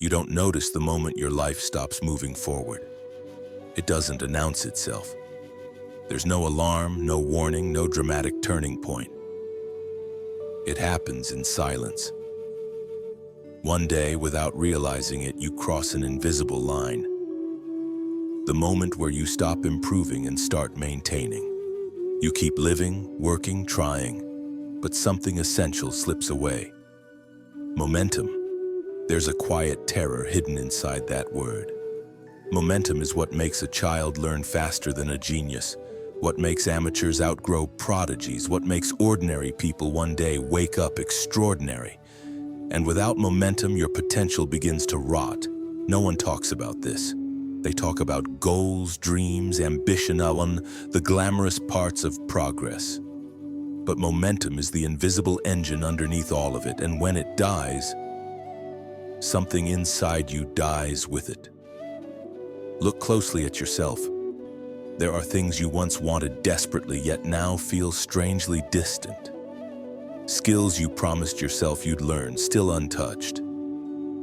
You don't notice the moment your life stops moving forward. It doesn't announce itself. There's no alarm, no warning, no dramatic turning point. It happens in silence. One day, without realizing it, you cross an invisible line. The moment where you stop improving and start maintaining. You keep living, working, trying, but something essential slips away. Momentum. There's a quiet terror hidden inside that word. Momentum is what makes a child learn faster than a genius, what makes amateurs outgrow prodigies, what makes ordinary people one day wake up extraordinary. And without momentum, your potential begins to rot. No one talks about this. They talk about goals, dreams, ambition, the glamorous parts of progress. But momentum is the invisible engine underneath all of it, and when it dies, something inside you dies with it. Look closely at yourself. There are things you once wanted desperately, yet now feel strangely distant. Skills you promised yourself you'd learn, still untouched.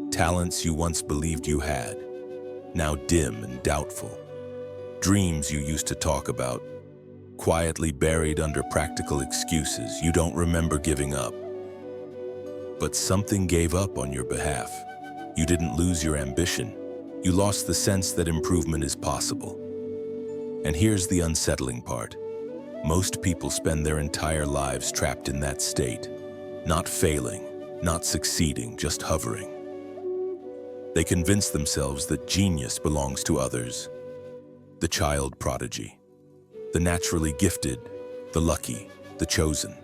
Talents you once believed you had, now dim and doubtful. Dreams you used to talk about, quietly buried under practical excuses. You don't remember giving up. But something gave up on your behalf. You didn't lose your ambition. You lost the sense that improvement is possible. And here's the unsettling part. Most people spend their entire lives trapped in that state, not failing, not succeeding, just hovering. They convince themselves that genius belongs to others, the child prodigy, the naturally gifted, the lucky, the chosen.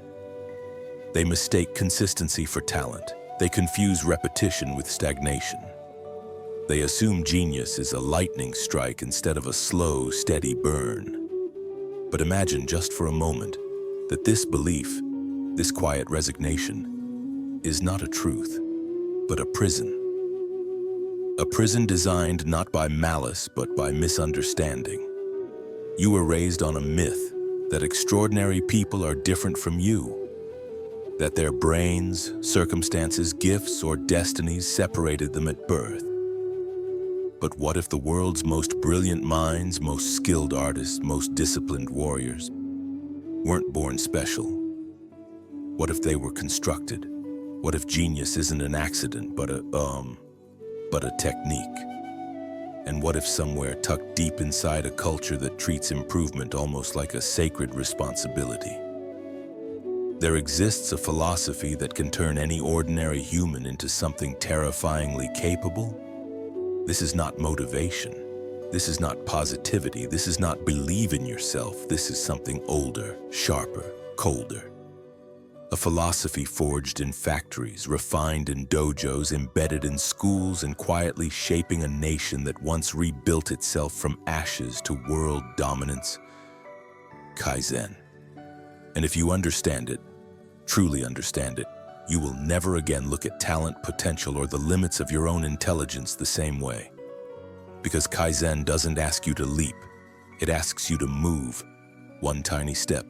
They mistake consistency for talent. They confuse repetition with stagnation. They assume genius is a lightning strike instead of a slow, steady burn. But imagine just for a moment that this belief, this quiet resignation, is not a truth, but a prison. A prison designed not by malice, but by misunderstanding. You were raised on a myth that extraordinary people are different from you, that their brains, circumstances, gifts, or destinies separated them at birth. But what if the world's most brilliant minds, most skilled artists, most disciplined warriors weren't born special? What if they were constructed? What if genius isn't an accident, but a technique? And what if somewhere tucked deep inside a culture that treats improvement almost like a sacred responsibility, there exists a philosophy that can turn any ordinary human into something terrifyingly capable? This is not motivation. This is not positivity. This is not believe in yourself. This is something older, sharper, colder. A philosophy forged in factories, refined in dojos, embedded in schools, and quietly shaping a nation that once rebuilt itself from ashes to world dominance. Kaizen. And if you understand it, truly understand it, you will never again look at talent, potential, or the limits of your own intelligence the same way. Because Kaizen doesn't ask you to leap. It asks you to move, one tiny step,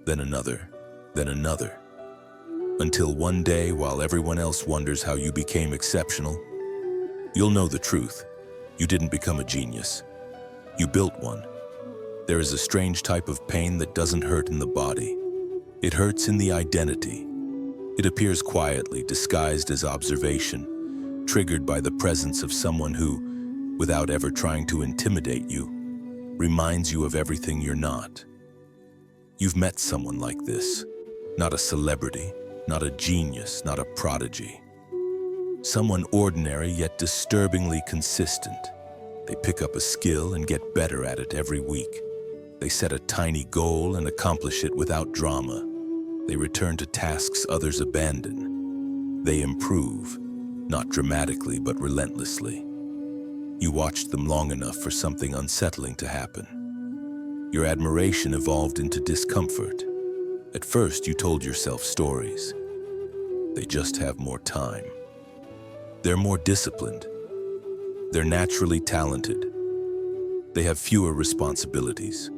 then another, until one day, while everyone else wonders how you became exceptional, you'll know the truth. You didn't become a genius. You built one. There is a strange type of pain that doesn't hurt in the body. It hurts in the identity. It appears quietly, disguised as observation, triggered by the presence of someone who, without ever trying to intimidate you, reminds you of everything you're not. You've met someone like this. Not a celebrity, not a genius, not a prodigy. Someone ordinary yet disturbingly consistent. They pick up a skill and get better at it every week. They set a tiny goal and accomplish it without drama. They return to tasks others abandon. They improve, not dramatically but relentlessly. You watched them long enough for something unsettling to happen. Your admiration evolved into discomfort. At first, you told yourself stories. They just have more time. They're more disciplined. They're naturally talented. They have fewer responsibilities.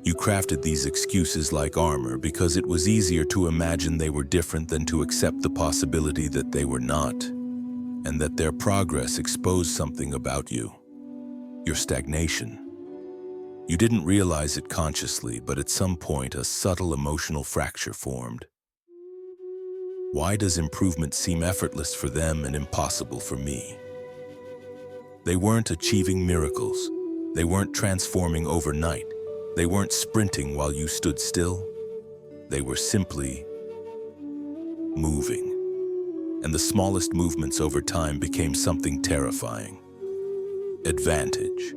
You crafted these excuses like armor because it was easier to imagine they were different than to accept the possibility that they were not. and that their progress exposed something about you, your stagnation. You didn't realize it consciously, but at some point a subtle emotional fracture formed. Why does improvement seem effortless for them and impossible for me? They weren't achieving miracles. They weren't transforming overnight. They weren't sprinting while you stood still. They were simply moving. And the smallest movements over time became something terrifying. Advantage.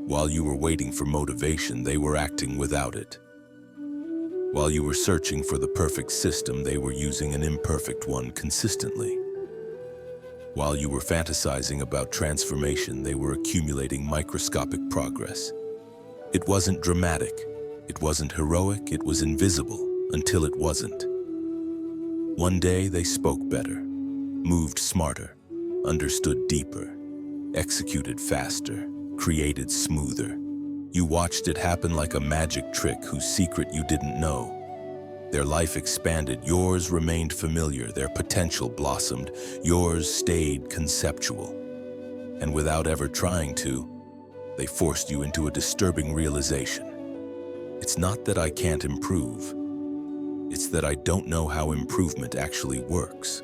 While you were waiting for motivation, they were acting without it. While you were searching for the perfect system, they were using an imperfect one consistently. While you were fantasizing about transformation, they were accumulating microscopic progress. It wasn't dramatic, it wasn't heroic, it was invisible until it wasn't. One day they spoke better, moved smarter, understood deeper, executed faster, created smoother. You watched it happen like a magic trick whose secret you didn't know. Their life expanded, yours remained familiar, their potential blossomed, yours stayed conceptual. And without ever trying to, they forced you into a disturbing realization. It's not that I can't improve, it's that I don't know how improvement actually works.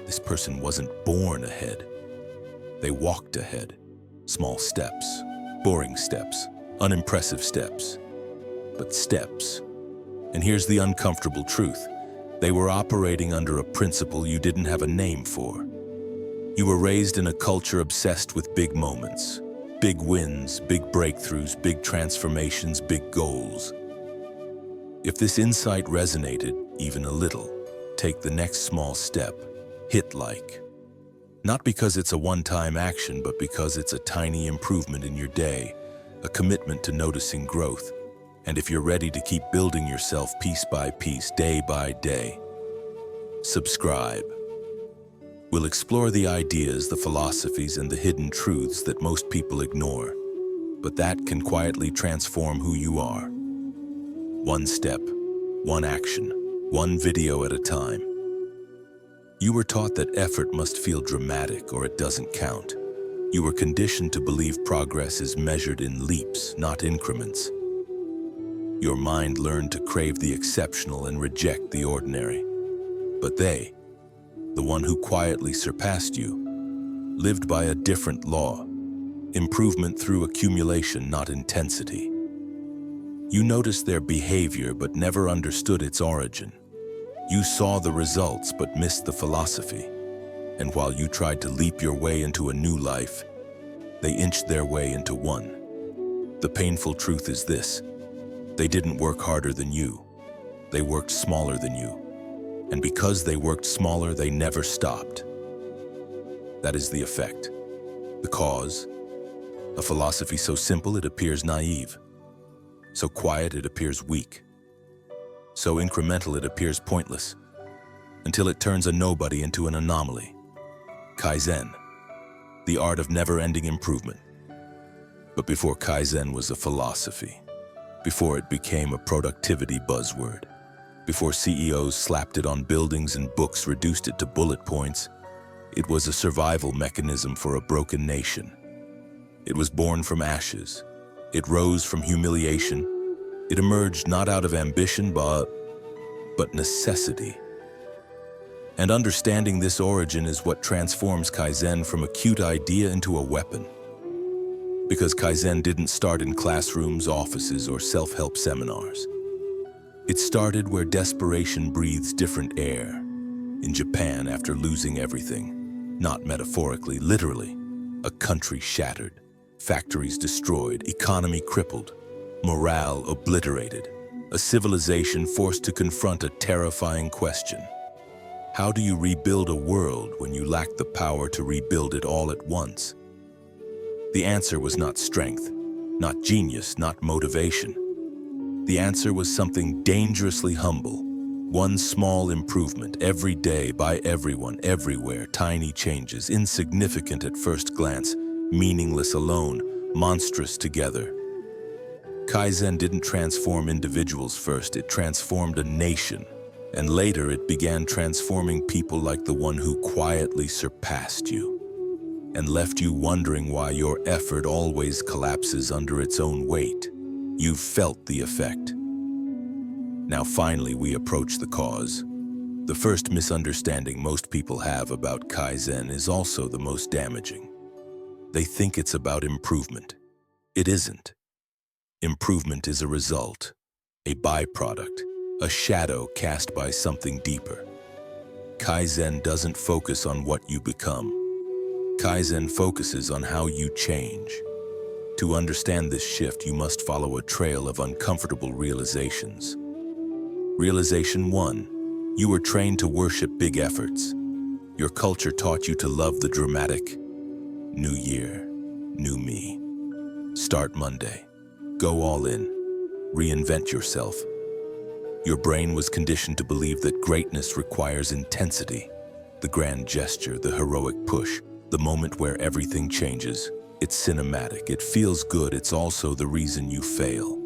This person wasn't born ahead. They walked ahead. Small steps, boring steps, unimpressive steps, but steps. And here's the uncomfortable truth. They were operating under a principle you didn't have a name for. You were raised in a culture obsessed with big moments, big wins, big breakthroughs, big transformations, big goals. If this insight resonated even a little, take the next small step, hit like. Not because it's a one-time action, but because it's a tiny improvement in your day, a commitment to noticing growth. And if you're ready to keep building yourself piece by piece, day by day, subscribe. We'll explore the ideas, the philosophies, and the hidden truths that most people ignore, but that can quietly transform who you are. One step, one action, one video at a time. You were taught that effort must feel dramatic or it doesn't count. You were conditioned to believe progress is measured in leaps, not increments. Your mind learned to crave the exceptional and reject the ordinary. But they, the one who quietly surpassed you, lived by a different law. Improvement through accumulation, not intensity. You noticed their behavior but never understood its origin. You saw the results but missed the philosophy. And while you tried to leap your way into a new life, they inched their way into one. The painful truth is this: they didn't work harder than you. They worked smaller than you. And because they worked smaller, they never stopped. That is the effect. The cause: a philosophy so simple it appears naive. So quiet it appears weak. So incremental it appears pointless. Until it turns a nobody into an anomaly. Kaizen, the art of never-ending improvement. But before Kaizen was a philosophy, before it became a productivity buzzword, before CEOs slapped it on buildings and books reduced it to bullet points, it was a survival mechanism for a broken nation. It was born from ashes. It rose from humiliation. It emerged not out of ambition, but necessity. And understanding this origin is what transforms Kaizen from a cute idea into a weapon. Because Kaizen didn't start in classrooms, offices, or self-help seminars. It started where desperation breathes different air. In Japan, after losing everything, not metaphorically, literally, a country shattered, factories destroyed, economy crippled, morale obliterated, a civilization forced to confront a terrifying question. How do you rebuild a world when you lack the power to rebuild it all at once? The answer was not strength, not genius, not motivation. The answer was something dangerously humble. One small improvement every day by everyone, everywhere, tiny changes, insignificant at first glance, meaningless alone, monstrous together. Kaizen didn't transform individuals first, it transformed a nation. And later it began transforming people like the one who quietly surpassed you and left you wondering why your effort always collapses under its own weight. You've felt the effect. Now finally we approach the cause. The first misunderstanding most people have about Kaizen is also the most damaging. They think it's about improvement. It isn't. Improvement is a result, a byproduct, a shadow cast by something deeper. Kaizen doesn't focus on what you become. Kaizen focuses on how you change. To understand this shift, you must follow a trail of uncomfortable realizations. Realization 1. You were trained to worship big efforts. Your culture taught you to love the dramatic. New year, new me. Start Monday. Go all in. Reinvent yourself. Your brain was conditioned to believe that greatness requires intensity. The grand gesture, the heroic push, the moment where everything changes. It's cinematic, it feels good, it's also the reason you fail.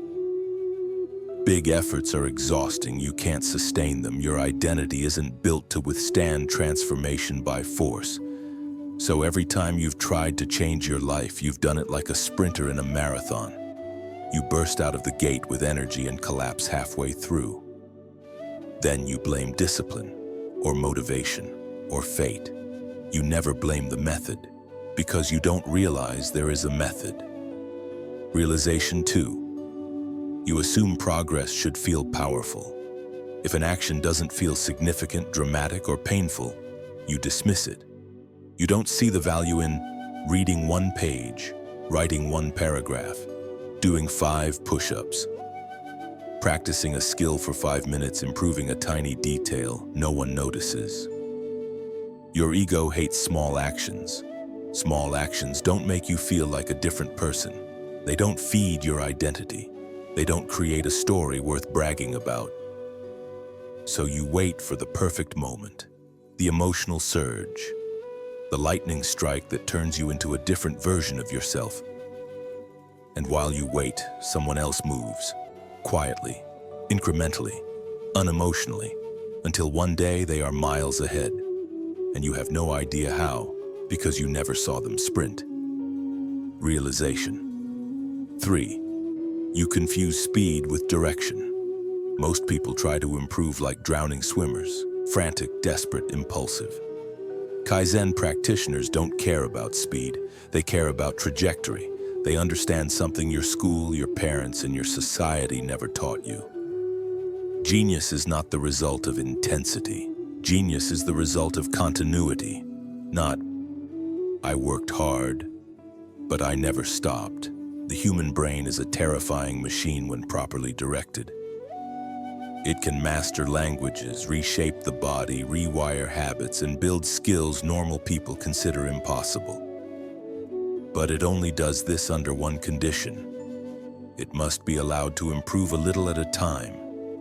Big efforts are exhausting, you can't sustain them. Your identity isn't built to withstand transformation by force. So every time you've tried to change your life, you've done it like a sprinter in a marathon. You burst out of the gate with energy and collapse halfway through. Then you blame discipline, or motivation, or fate. You never blame the method, because you don't realize there is a method. Realization 2. You assume progress should feel powerful. If an action doesn't feel significant, dramatic, or painful, you dismiss it. You don't see the value in reading 1 page, writing 1 paragraph, doing 5 push-ups, practicing a skill for 5 minutes, improving a tiny detail no one notices. Your ego hates small actions. Small actions don't make you feel like a different person. They don't feed your identity. They don't create a story worth bragging about. So you wait for the perfect moment, the emotional surge, the lightning strike that turns you into a different version of yourself. And while you wait, someone else moves, quietly, incrementally, unemotionally, until one day they are miles ahead. And you have no idea how, because you never saw them sprint. Realization 3. You confuse speed with direction. Most people try to improve like drowning swimmers, frantic, desperate, impulsive. Kaizen practitioners don't care about speed. They care about trajectory. They understand something your school, your parents, and your society never taught you. Genius is not the result of intensity. Genius is the result of continuity, not, I worked hard, but I never stopped. The human brain is a terrifying machine when properly directed. It can master languages, reshape the body, rewire habits, and build skills normal people consider impossible. But it only does this under one condition. It must be allowed to improve a little at a time.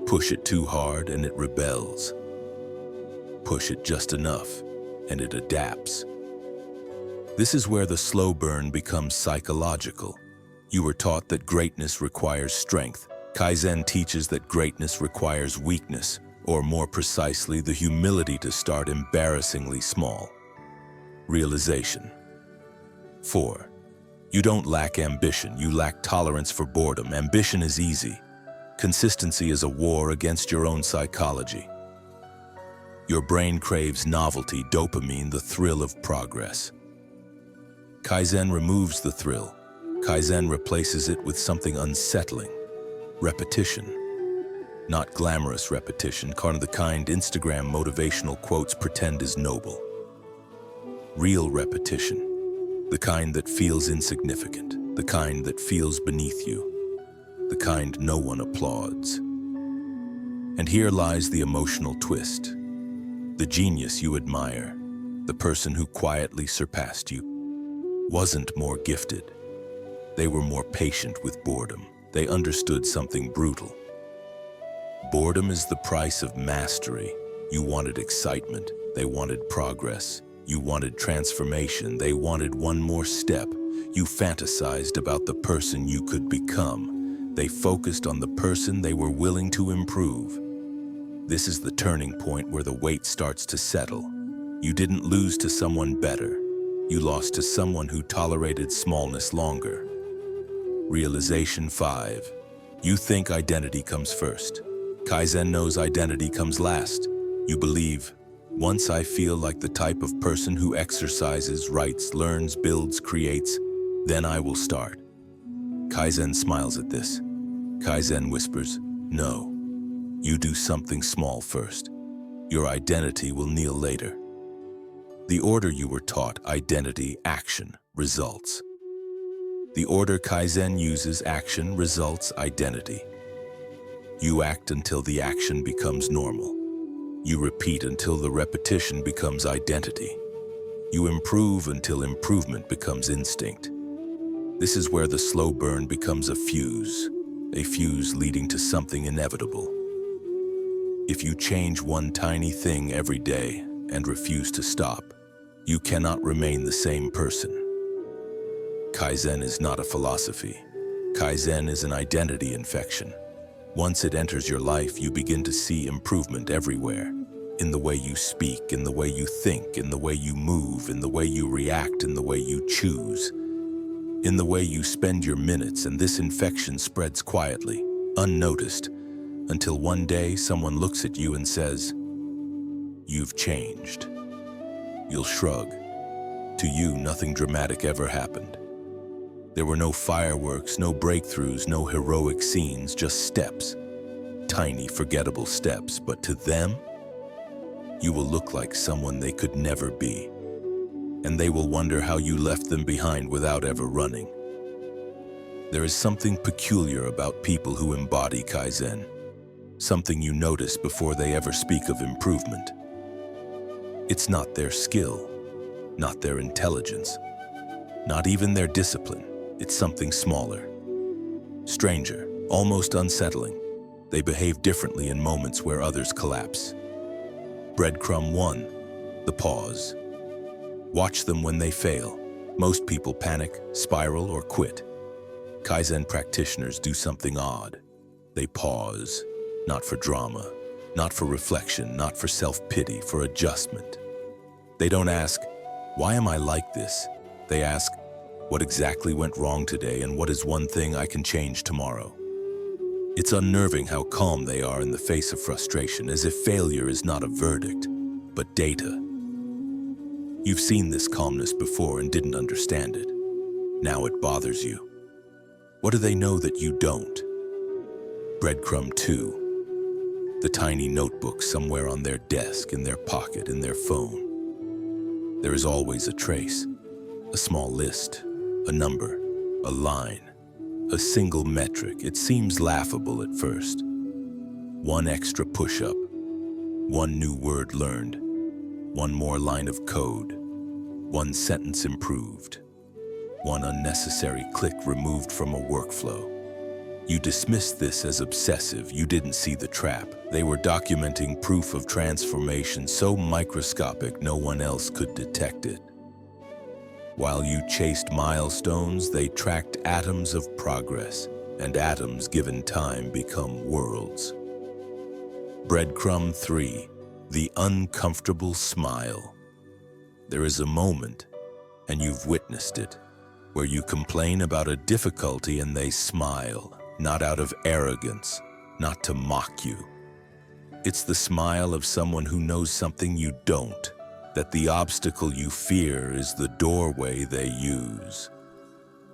Push it too hard and it rebels. Push it just enough, and it adapts. This is where the slow burn becomes psychological. You were taught that greatness requires strength. Kaizen teaches that greatness requires weakness, or more precisely, the humility to start embarrassingly small. Realization 4. You don't lack ambition, you lack tolerance for boredom. Ambition is easy. Consistency is a war against your own psychology. Your brain craves novelty, dopamine, the thrill of progress. Kaizen removes the thrill. Kaizen replaces it with something unsettling. Repetition. Not glamorous repetition, the kind Instagram motivational quotes pretend is noble. Real repetition. The kind that feels insignificant. The kind that feels beneath you. The kind no one applauds. And here lies the emotional twist. The genius you admire, the person who quietly surpassed you, wasn't more gifted. They were more patient with boredom. They understood something brutal. Boredom is the price of mastery. You wanted excitement. They wanted progress. You wanted transformation. They wanted one more step. You fantasized about the person you could become. They focused on the person they were willing to improve. This is the turning point where the weight starts to settle. You didn't lose to someone better. You lost to someone who tolerated smallness longer. Realization 5. You think identity comes first. Kaizen knows identity comes last. You believe, once I feel like the type of person who exercises, writes, learns, builds, creates, then I will start. Kaizen smiles at this. Kaizen whispers, no. You do something small first. Your identity will kneel later. The order you were taught: identity, action, results. The order Kaizen uses: action, results, identity. You act until the action becomes normal. You repeat until the repetition becomes identity. You improve until improvement becomes instinct. This is where the slow burn becomes a fuse leading to something inevitable. If you change one tiny thing every day and refuse to stop, you cannot remain the same person. Kaizen is not a philosophy. Kaizen is an identity infection. Once it enters your life, you begin to see improvement everywhere. In the way you speak, in the way you think, in the way you move, in the way you react, in the way you choose, in the way you spend your minutes, and this infection spreads quietly, unnoticed, until one day someone looks at you and says, "You've changed." You'll shrug. To you, nothing dramatic ever happened. There were no fireworks, no breakthroughs, no heroic scenes, just steps. Tiny, forgettable steps, but to them, you will look like someone they could never be. And they will wonder how you left them behind without ever running. There is something peculiar about people who embody Kaizen. Something you notice before they ever speak of improvement. It's not their skill, not their intelligence, not even their discipline. It's something smaller, stranger, almost unsettling. They behave differently in moments where others collapse. Breadcrumb 1, the pause. Watch them when they fail. Most people panic, spiral, or quit. Kaizen practitioners do something odd. They pause, not for drama, not for reflection, not for self-pity, for adjustment. They don't ask, "Why am I like this?" They ask, "What exactly went wrong today, and what is one thing I can change tomorrow?" It's unnerving how calm they are in the face of frustration, as if failure is not a verdict, but data. You've seen this calmness before and didn't understand it. Now it bothers you. What do they know that you don't? Breadcrumb 2. The tiny notebook somewhere on their desk, in their pocket, in their phone. There is always a trace, a small list, a number, a line, a single metric. It seems laughable at first. One extra push-up, one new word learned, one more line of code, one sentence improved, one unnecessary click removed from a workflow. You dismiss this as obsessive. You didn't see the trap. They were documenting proof of transformation so microscopic no one else could detect it. While you chased milestones, they tracked atoms of progress, and atoms given time become worlds. Breadcrumb 3, the uncomfortable smile. There is a moment, and you've witnessed it, where you complain about a difficulty and they smile, not out of arrogance, not to mock you. It's the smile of someone who knows something you don't, that the obstacle you fear is the doorway they use.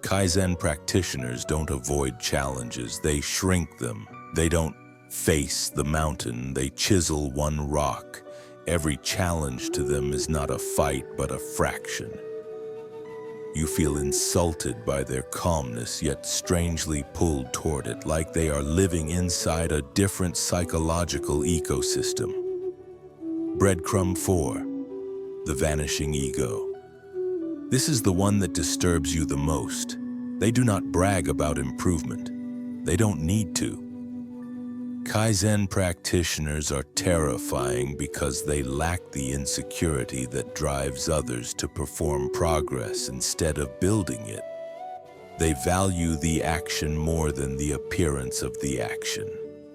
Kaizen practitioners don't avoid challenges, they shrink them. They don't face the mountain, they chisel one rock. Every challenge to them is not a fight, but a fraction. You feel insulted by their calmness, yet strangely pulled toward it, like they are living inside a different psychological ecosystem. Breadcrumb 4, the vanishing ego. This is the one that disturbs you the most. They do not brag about improvement. They don't need to. Kaizen practitioners are terrifying because they lack the insecurity that drives others to perform progress instead of building it. They value the action more than the appearance of the action.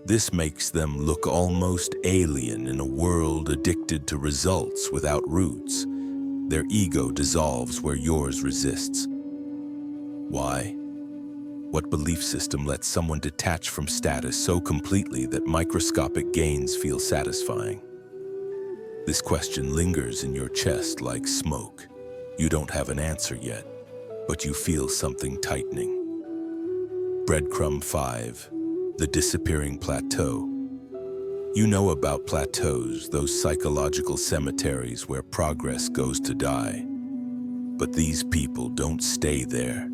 This makes them look almost alien in a world addicted to results without roots. Their ego dissolves where yours resists. Why? What belief system lets someone detach from status so completely that microscopic gains feel satisfying? This question lingers in your chest like smoke. You don't have an answer yet, but you feel something tightening. Breadcrumb 5, the disappearing plateau. You know about plateaus, those psychological cemeteries where progress goes to die. But these people don't stay there.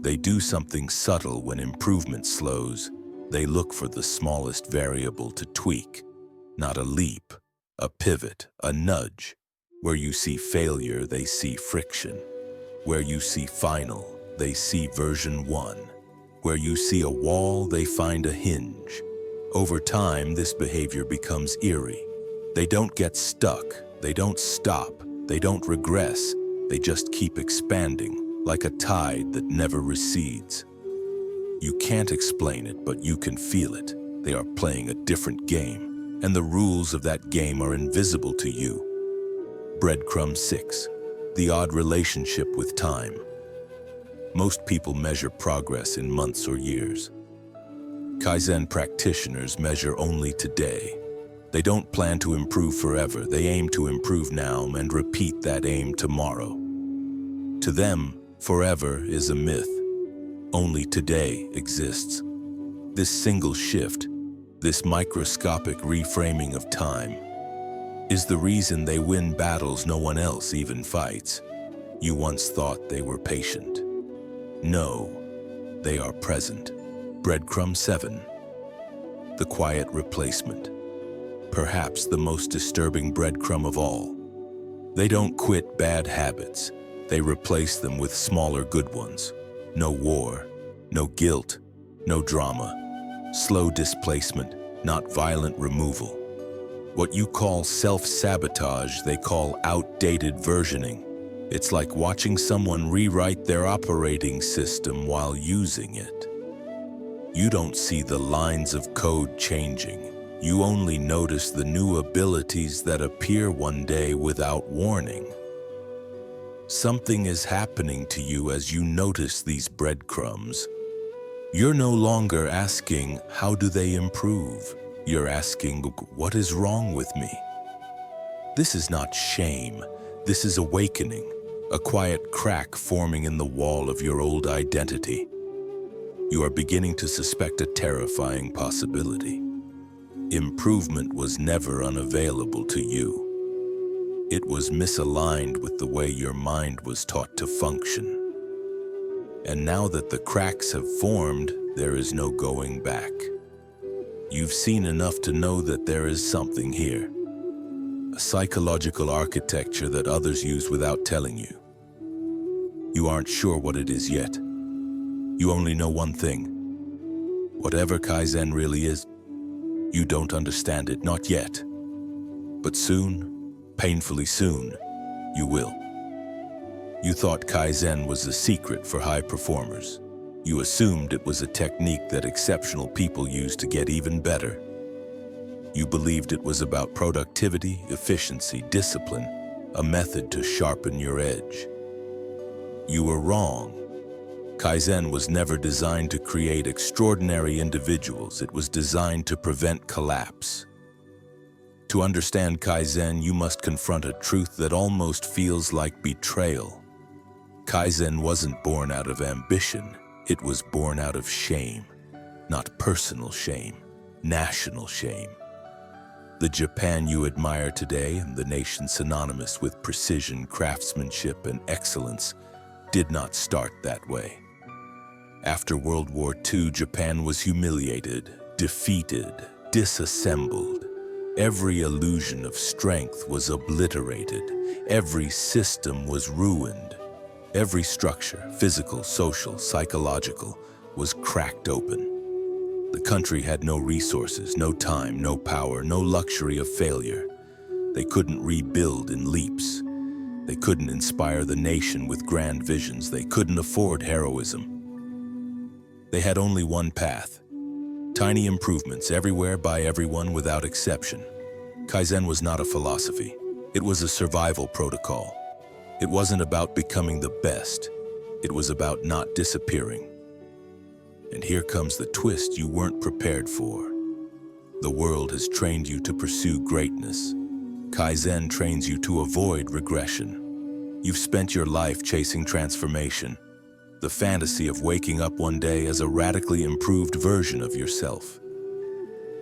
They do something subtle when improvement slows. They look for the smallest variable to tweak, not a leap, a pivot, a nudge. Where you see failure, they see friction. Where you see final, they see version 1. Where you see a wall, they find a hinge. Over time, this behavior becomes eerie. They don't get stuck, they don't stop, they don't regress, they just keep expanding, like a tide that never recedes. You can't explain it, but you can feel it. They are playing a different game, and the rules of that game are invisible to you. Breadcrumb 6, the odd relationship with time. Most people measure progress in months or years. Kaizen practitioners measure only today. They don't plan to improve forever. They aim to improve now and repeat that aim tomorrow. To them, forever is a myth. Only today exists. This single shift, this microscopic reframing of time, is the reason they win battles no one else even fights. You once thought they were patient. No, they are present. Breadcrumb 7, the quiet replacement. Perhaps the most disturbing breadcrumb of all. They don't quit bad habits. They replace them with smaller good ones. No war, no guilt, no drama. Slow displacement, not violent removal. What you call self-sabotage, they call outdated versioning. It's like watching someone rewrite their operating system while using it. You don't see the lines of code changing. You only notice the new abilities that appear one day without warning. Something is happening to you as you notice these breadcrumbs. You're no longer asking, how do they improve? You're asking, what is wrong with me? This is not shame. This is awakening, a quiet crack forming in the wall of your old identity. You are beginning to suspect a terrifying possibility. Improvement was never unavailable to you. It was misaligned with the way your mind was taught to function. And now that the cracks have formed, there is no going back. You've seen enough to know that there is something here. A psychological architecture that others use without telling you. You aren't sure what it is yet. You only know one thing. Whatever Kaizen really is, you don't understand it, not yet. But soon, painfully soon, you will. You thought Kaizen was a secret for high performers. You assumed it was a technique that exceptional people use to get even better. You believed it was about productivity, efficiency, discipline, a method to sharpen your edge. You were wrong. Kaizen was never designed to create extraordinary individuals. It was designed to prevent collapse. To understand Kaizen, you must confront a truth that almost feels like betrayal. Kaizen wasn't born out of ambition. It was born out of shame. Not personal shame, national shame. The Japan you admire today, and the nation synonymous with precision, craftsmanship, and excellence, did not start that way. After World War II, Japan was humiliated, defeated, disassembled. Every illusion of strength was obliterated. Every system was ruined. Every structure, physical, social, psychological, was cracked open. The country had no resources, no time, no power, no luxury of failure. They couldn't rebuild in leaps. They couldn't inspire the nation with grand visions. They couldn't afford heroism. They had only one path: Tiny improvements everywhere by everyone without exception. Kaizen was not a philosophy. It was a survival protocol. It wasn't about becoming the best. It was about not disappearing. And here comes the twist you weren't prepared for. The world has trained you to pursue greatness. Kaizen trains you to avoid regression. You've spent your life chasing transformation, the fantasy of waking up one day as a radically improved version of yourself.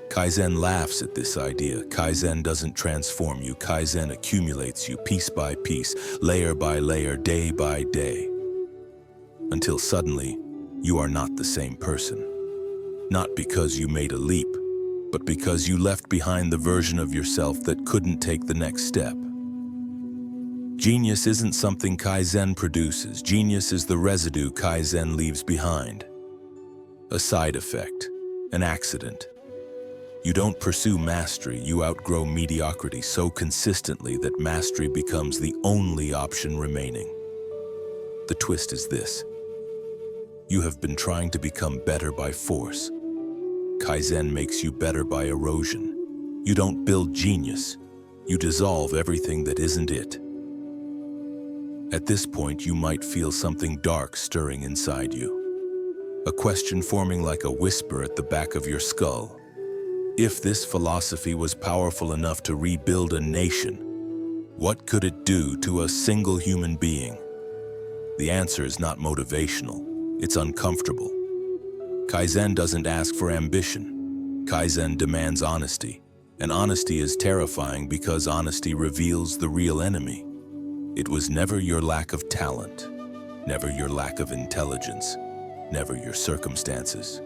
Kaizen laughs at this idea. Kaizen doesn't transform you. Kaizen accumulates you piece by piece, layer by layer, day by day, until suddenly you are not the same person. Not because you made a leap, but because you left behind the version of yourself that couldn't take the next step. Genius isn't something Kaizen produces. Genius is the residue Kaizen leaves behind. A side effect, an accident. You don't pursue mastery, you outgrow mediocrity so consistently that mastery becomes the only option remaining. The twist is this. You have been trying to become better by force. Kaizen makes you better by erosion. You don't build genius. You dissolve everything that isn't it. At this point, you might feel something dark stirring inside you. A question forming like a whisper at the back of your skull. If this philosophy was powerful enough to rebuild a nation, what could it do to a single human being? The answer is not motivational. It's uncomfortable. Kaizen doesn't ask for ambition. Kaizen demands honesty. And honesty is terrifying because honesty reveals the real enemy. It was never your lack of talent, never your lack of intelligence, never your circumstances.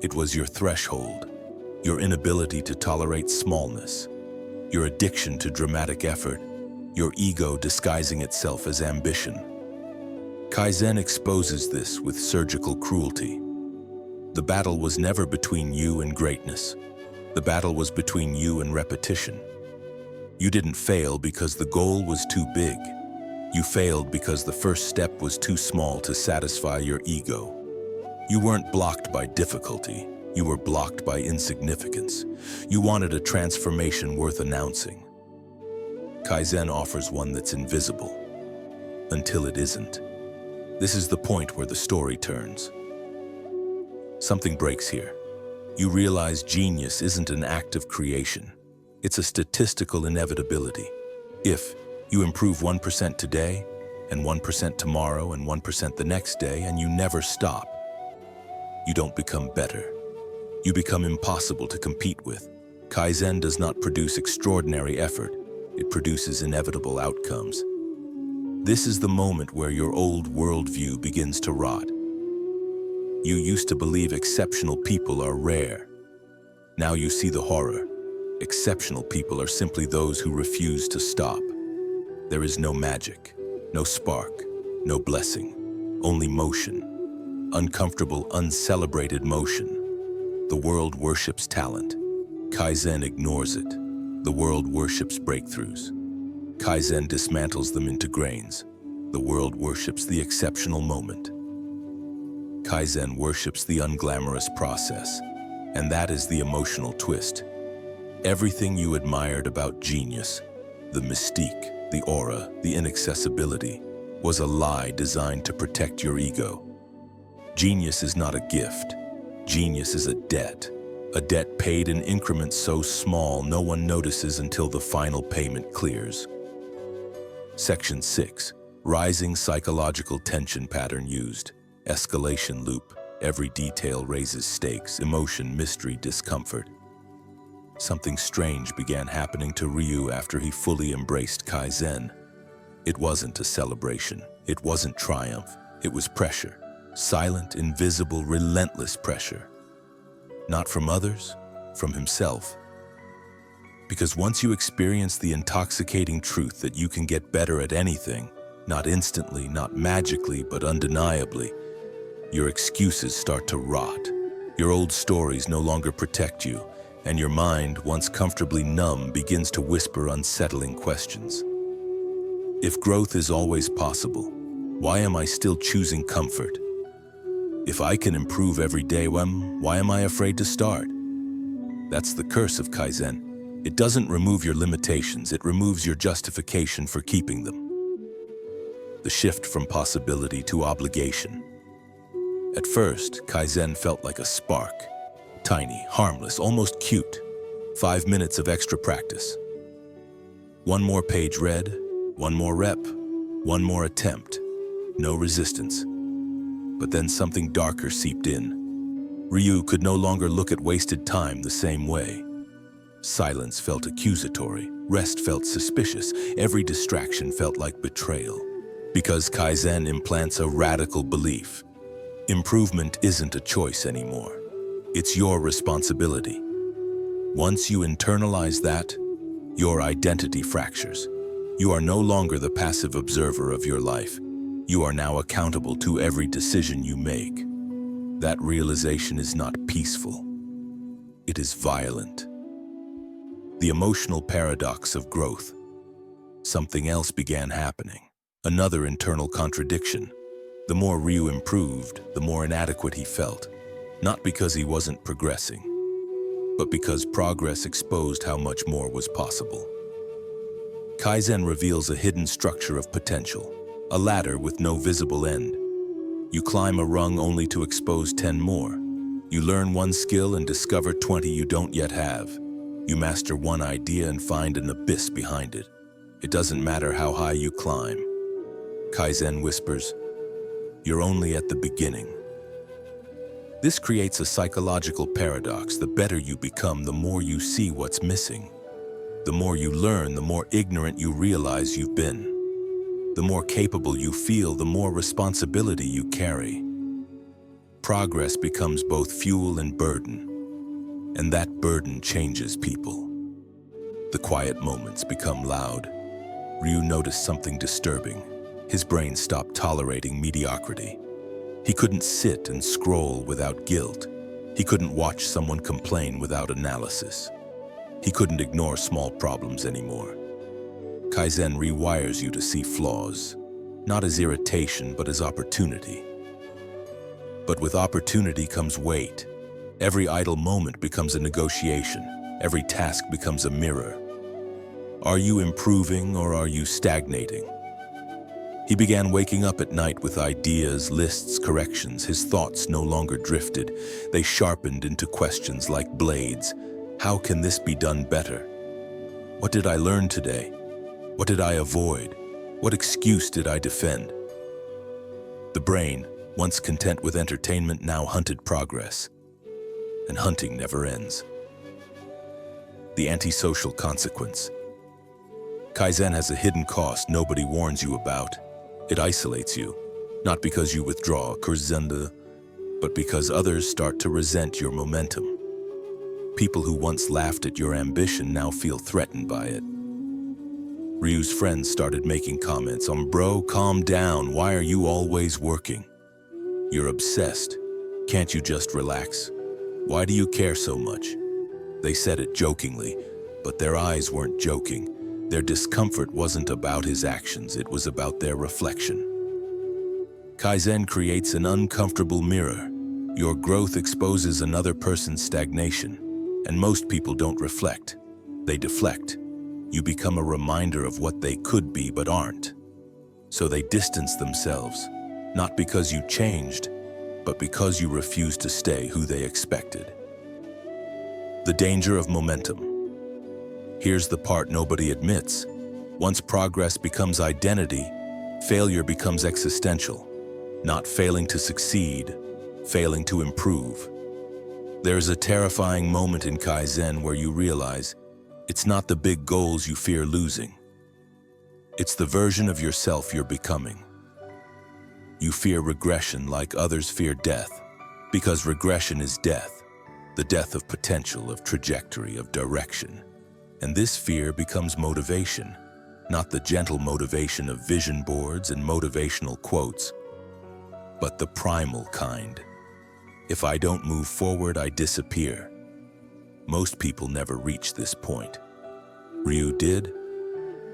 It was your threshold, your inability to tolerate smallness, your addiction to dramatic effort, your ego disguising itself as ambition. Kaizen exposes this with surgical cruelty. The battle was never between you and greatness. The battle was between you and repetition. You didn't fail because the goal was too big. You failed because the first step was too small to satisfy your ego. You weren't blocked by difficulty. You were blocked by insignificance. You wanted a transformation worth announcing. Kaizen offers one that's invisible, until it isn't. This is the point where the story turns. Something breaks here. You realize genius isn't an act of creation. It's a statistical inevitability. If you improve 1% today, and 1% tomorrow, and 1% the next day, and you never stop, you don't become better. You become impossible to compete with. Kaizen does not produce extraordinary effort. It produces inevitable outcomes. This is the moment where your old worldview begins to rot. You used to believe exceptional people are rare. Now you see the horror. Exceptional people are simply those who refuse to stop. There is no magic, no spark, no blessing, only motion. Uncomfortable, uncelebrated motion. The world worships talent. Kaizen ignores it. The world worships breakthroughs. Kaizen dismantles them into grains. The world worships the exceptional moment. Kaizen worships the unglamorous process, and that is the emotional twist. Everything you admired about genius, the mystique, the aura, the inaccessibility, was a lie designed to protect your ego. Genius is not a gift. Genius is a debt paid in increments so small no one notices until the final payment clears. Section 6. Rising psychological tension pattern used. Escalation loop. Every detail raises stakes, emotion, mystery, discomfort. Something strange began happening to Ryu after he fully embraced Kaizen. It wasn't a celebration. It wasn't triumph. It was pressure. Silent, invisible, relentless pressure. Not from others, from himself. Because once you experience the intoxicating truth that you can get better at anything, not instantly, not magically, but undeniably, your excuses start to rot. Your old stories no longer protect you, and your mind, once comfortably numb, begins to whisper unsettling questions. If growth is always possible, why am I still choosing comfort? If I can improve every day, why am I afraid to start? That's the curse of Kaizen. It doesn't remove your limitations, it removes your justification for keeping them. The shift from possibility to obligation. At first, Kaizen felt like a spark. Tiny, harmless, almost cute. 5 minutes of extra practice. One more page read, one more rep, one more attempt. No resistance. But then something darker seeped in. Ryu could no longer look at wasted time the same way. Silence felt accusatory, rest felt suspicious, every distraction felt like betrayal. Because Kaizen implants a radical belief. Improvement isn't a choice anymore. It's your responsibility. Once you internalize that, your identity fractures. You are no longer the passive observer of your life. You are now accountable to every decision you make. That realization is not peaceful. It is violent. The emotional paradox of growth. Something else began happening. Another internal contradiction. The more Ryu improved, the more inadequate he felt. Not because he wasn't progressing, but because progress exposed how much more was possible. Kaizen reveals a hidden structure of potential, a ladder with no visible end. You climb a rung only to expose 10 more. You learn one skill and discover 20 you don't yet have. You master one idea and find an abyss behind it. It doesn't matter how high you climb. Kaizen whispers, "You're only at the beginning." This creates a psychological paradox. The better you become, the more you see what's missing. The more you learn, the more ignorant you realize you've been. The more capable you feel, the more responsibility you carry. Progress becomes both fuel and burden, and that burden changes people. The quiet moments become loud. Ryu noticed something disturbing. His brain stopped tolerating mediocrity. He couldn't sit and scroll without guilt. He couldn't watch someone complain without analysis. He couldn't ignore small problems anymore. Kaizen rewires you to see flaws, not as irritation, but as opportunity. But with opportunity comes weight. Every idle moment becomes a negotiation. Every task becomes a mirror. Are you improving or are you stagnating? He began waking up at night with ideas, lists, corrections. His thoughts no longer drifted. They sharpened into questions like blades. How can this be done better? What did I learn today? What did I avoid? What excuse did I defend? The brain, once content with entertainment, now hunted progress. And hunting never ends. The antisocial consequence. Kaizen has a hidden cost nobody warns you about. It isolates you, not because you withdraw, but because others start to resent your momentum. People who once laughed at your ambition now feel threatened by it. Ryu's friends started making comments on, "Bro, calm down, why are you always working? You're obsessed. Can't you just relax? Why do you care so much?" They said it jokingly, but their eyes weren't joking. Their discomfort wasn't about his actions, it was about their reflection. Kaizen creates an uncomfortable mirror. Your growth exposes another person's stagnation, and most people don't reflect. They deflect. You become a reminder of what they could be but aren't. So they distance themselves, not because you changed, but because you refused to stay who they expected. The danger of momentum. Here's the part nobody admits. Once progress becomes identity, failure becomes existential. Not failing to succeed, failing to improve. There's a terrifying moment in Kaizen where you realize it's not the big goals you fear losing. It's the version of yourself you're becoming. You fear regression like others fear death, because regression is death, the death of potential, of trajectory, of direction. And this fear becomes motivation, not the gentle motivation of vision boards and motivational quotes, but the primal kind. If I don't move forward, I disappear. Most people never reach this point. Ryu did,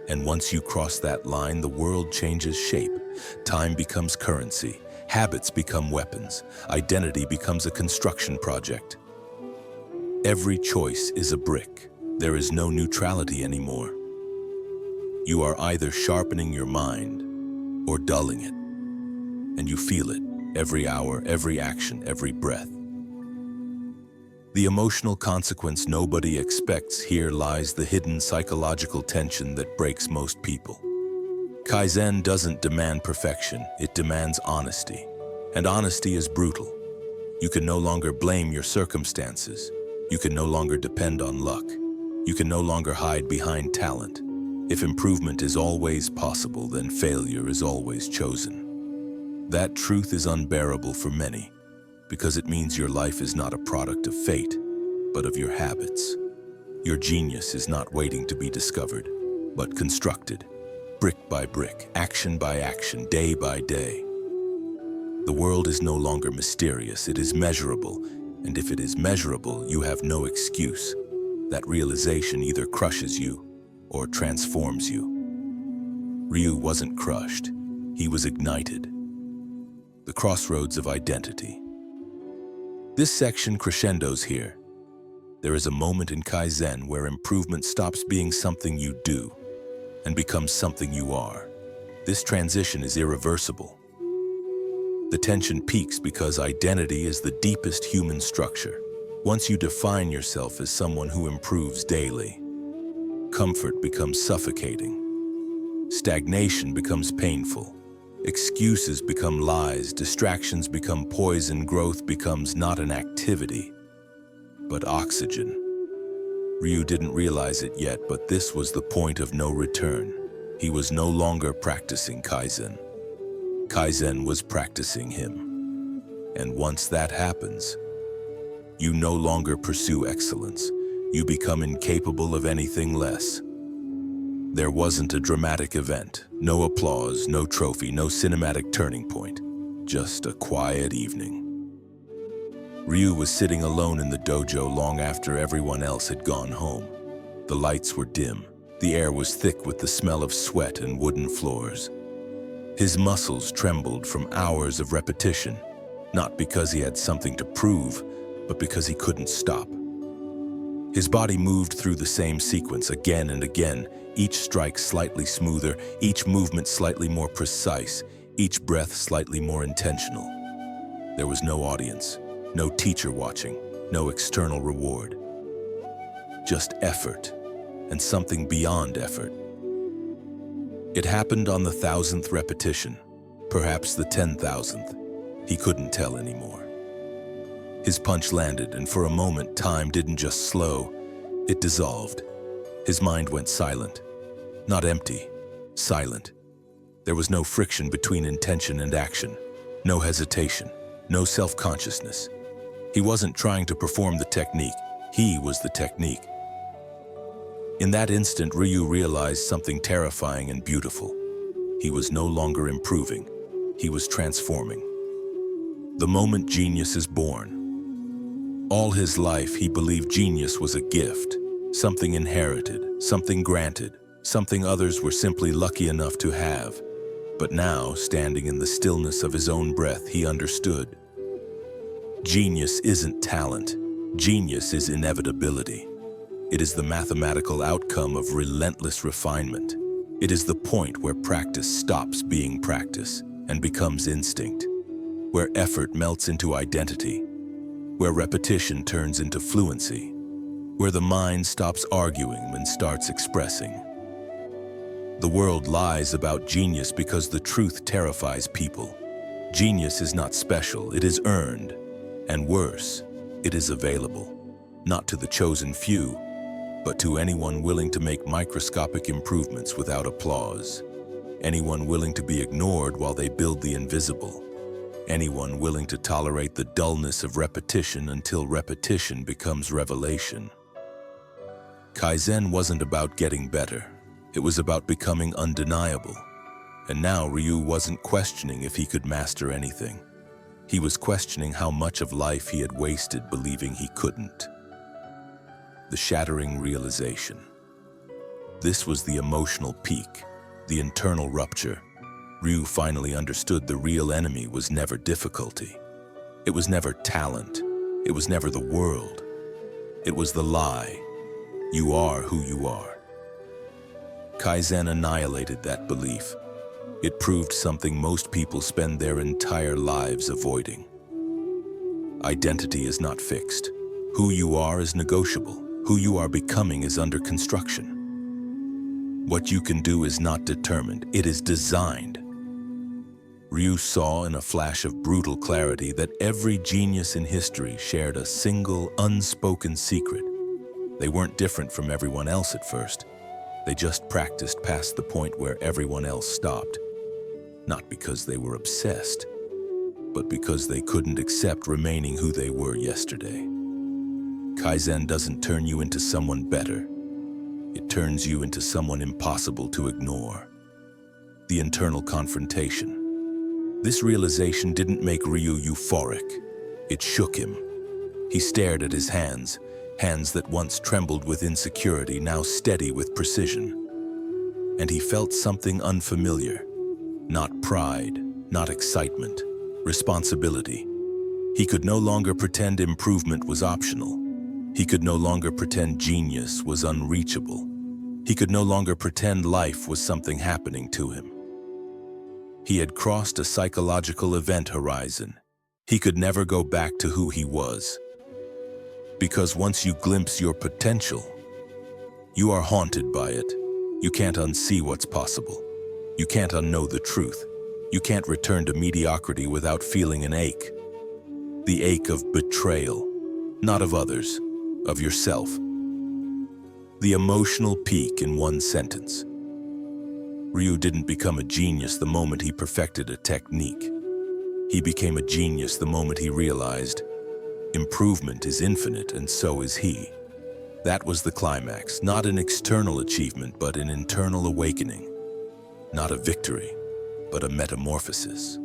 and once you cross that line, the world changes shape. Time becomes currency. Habits become weapons. Identity becomes a construction project. Every choice is a brick. There is no neutrality anymore. You are either sharpening your mind or dulling it, and you feel it every hour, every action, every breath. The emotional consequence nobody expects. Here lies the hidden psychological tension that breaks most people. Kaizen doesn't demand perfection, it demands honesty. And honesty is brutal. You can no longer blame your circumstances. You can no longer depend on luck. You can no longer hide behind talent. If improvement is always possible, then failure is always chosen. That truth is unbearable for many, because it means your life is not a product of fate, but of your habits. Your genius is not waiting to be discovered, but constructed, brick by brick, action by action, day by day. The world is no longer mysterious, it is measurable, and if it is measurable, you have no excuse. That realization either crushes you or transforms you. Ryu wasn't crushed, he was ignited. The crossroads of identity. This section crescendos here. There is a moment in Kaizen where improvement stops being something you do and becomes something you are. This transition is irreversible. The tension peaks because identity is the deepest human structure. Once you define yourself as someone who improves daily, comfort becomes suffocating. Stagnation becomes painful. Excuses become lies. Distractions become poison. Growth becomes not an activity, but oxygen. Ryu didn't realize it yet, but this was the point of no return. He was no longer practicing Kaizen. Kaizen was practicing him. And once that happens, you no longer pursue excellence. You become incapable of anything less. There wasn't a dramatic event, no applause, no trophy, no cinematic turning point, just a quiet evening. Ryu was sitting alone in the dojo long after everyone else had gone home. The lights were dim. The air was thick with the smell of sweat and wooden floors. His muscles trembled from hours of repetition, not because he had something to prove, but because he couldn't stop. His body moved through the same sequence again and again, each strike slightly smoother, each movement slightly more precise, each breath slightly more intentional. There was no audience, no teacher watching, no external reward. Just effort, and something beyond effort. It happened on the 1,000th repetition, perhaps the 10,000th. He couldn't tell anymore. His punch landed, and for a moment, time didn't just slow, it dissolved. His mind went silent. Not empty, silent. There was no friction between intention and action, no hesitation, no self-consciousness. He wasn't trying to perform the technique, he was the technique. In that instant, Ryu realized something terrifying and beautiful. He was no longer improving, he was transforming. The moment genius is born. All his life, he believed genius was a gift, something inherited, something granted, something others were simply lucky enough to have. But now, standing in the stillness of his own breath, he understood. Genius isn't talent, genius is inevitability. It is the mathematical outcome of relentless refinement. It is the point where practice stops being practice and becomes instinct, where effort melts into identity, where repetition turns into fluency, where the mind stops arguing and starts expressing. The world lies about genius because the truth terrifies people. Genius is not special, it is earned, and worse, it is available, not to the chosen few, but to anyone willing to make microscopic improvements without applause, anyone willing to be ignored while they build the invisible, anyone willing to tolerate the dullness of repetition until repetition becomes revelation. Kaizen wasn't about getting better, it was about becoming undeniable. And now Ryu wasn't questioning if he could master anything. He was questioning how much of life he had wasted believing he couldn't. The shattering realization. This was the emotional peak, the internal rupture. Ryu finally understood the real enemy was never difficulty. It was never talent. It was never the world. It was the lie. You are who you are. Kaizen annihilated that belief. It proved something most people spend their entire lives avoiding. Identity is not fixed. Who you are is negotiable. Who you are becoming is under construction. What you can do is not determined, it is designed. Ryu saw in a flash of brutal clarity that every genius in history shared a single, unspoken secret. They weren't different from everyone else at first. They just practiced past the point where everyone else stopped. Not because they were obsessed, but because they couldn't accept remaining who they were yesterday. Kaizen doesn't turn you into someone better. It turns you into someone impossible to ignore. The internal confrontation. This realization didn't make Ryu euphoric. It shook him. He stared at his hands, hands that once trembled with insecurity, now steady with precision. And he felt something unfamiliar. Not pride, not excitement, responsibility. He could no longer pretend improvement was optional. He could no longer pretend genius was unreachable. He could no longer pretend life was something happening to him. He had crossed a psychological event horizon. He could never go back to who he was. Because once you glimpse your potential, you are haunted by it. You can't unsee what's possible. You can't unknow the truth. You can't return to mediocrity without feeling an ache. The ache of betrayal, not of others, of yourself. The emotional peak in one sentence. Ryu didn't become a genius the moment he perfected a technique. He became a genius the moment he realized improvement is infinite and so is he. That was the climax, not an external achievement, but an internal awakening. Not a victory, but a metamorphosis.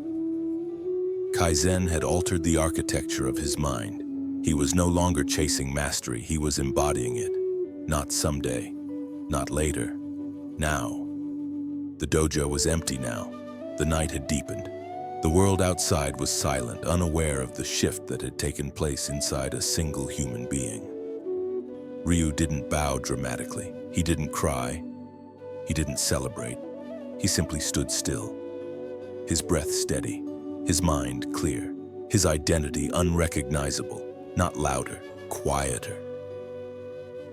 Kaizen had altered the architecture of his mind. He was no longer chasing mastery, he was embodying it. Not someday, not later, now. The dojo was empty now. The night had deepened. The world outside was silent, unaware of the shift that had taken place inside a single human being. Ryu didn't bow dramatically. He didn't cry. He didn't celebrate. He simply stood still. His breath steady, his mind clear, his identity unrecognizable, not louder, quieter.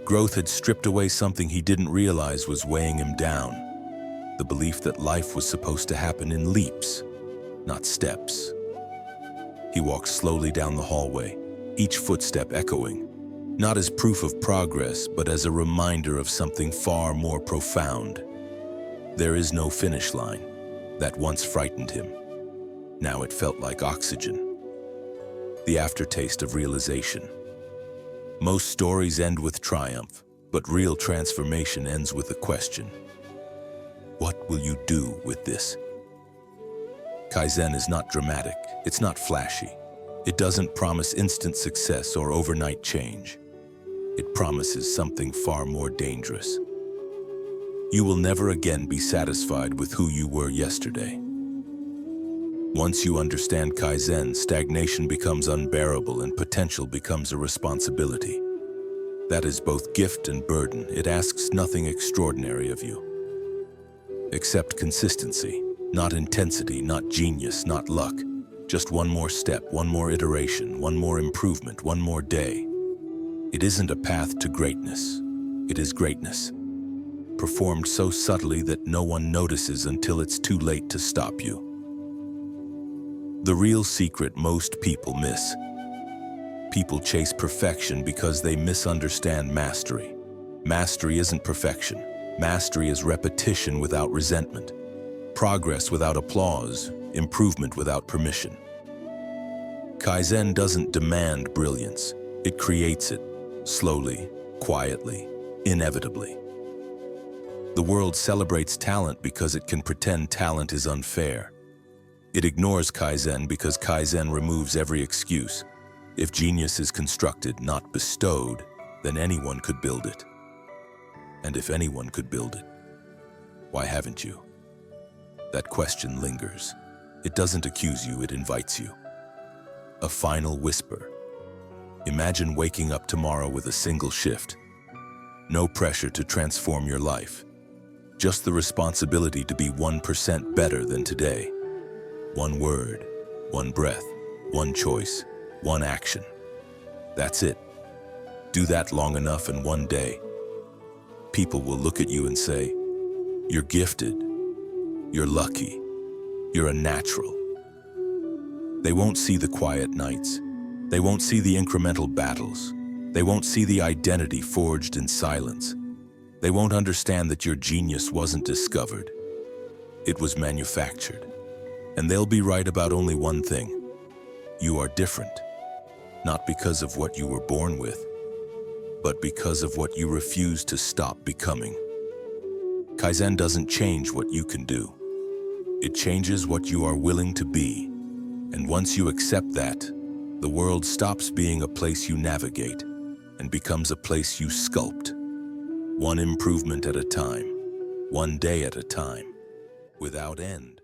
Growth had stripped away something he didn't realize was weighing him down. The belief that life was supposed to happen in leaps, not steps. He walked slowly down the hallway, each footstep echoing, not as proof of progress, but as a reminder of something far more profound. There is no finish line. That once frightened him. Now it felt like oxygen. The aftertaste of realization. Most stories end with triumph, but real transformation ends with a question. What will you do with this? Kaizen is not dramatic, it's not flashy. It doesn't promise instant success or overnight change. It promises something far more dangerous. You will never again be satisfied with who you were yesterday. Once you understand Kaizen, stagnation becomes unbearable and potential becomes a responsibility. That is both gift and burden. It asks nothing extraordinary of you. Accept consistency, not intensity, not genius, not luck. Just one more step, one more iteration, one more improvement, one more day. It isn't a path to greatness. It is greatness. Performed so subtly that no one notices until it's too late to stop you. The real secret most people miss. People chase perfection because they misunderstand mastery. Mastery isn't perfection. Mastery is repetition without resentment. Progress without applause. Improvement without permission. Kaizen doesn't demand brilliance. It creates it, slowly, quietly, inevitably. The world celebrates talent because it can pretend talent is unfair. It ignores Kaizen because Kaizen removes every excuse. If genius is constructed, not bestowed, then anyone could build it. And if anyone could build it, why haven't you? That question lingers. It doesn't accuse you, it invites you. A final whisper. Imagine waking up tomorrow with a single shift. No pressure to transform your life. Just the responsibility to be 1% better than today. One word, one breath, one choice, one action. That's it. Do that long enough and one day, people will look at you and say, "You're gifted. You're lucky. You're a natural." They won't see the quiet nights. They won't see the incremental battles. They won't see the identity forged in silence. They won't understand that your genius wasn't discovered. It was manufactured. And they'll be right about only one thing. You are different. Not because of what you were born with, but because of what you refuse to stop becoming. Kaizen doesn't change what you can do. It changes what you are willing to be. And once you accept that, the world stops being a place you navigate and becomes a place you sculpt. One improvement at a time, one day at a time, without end.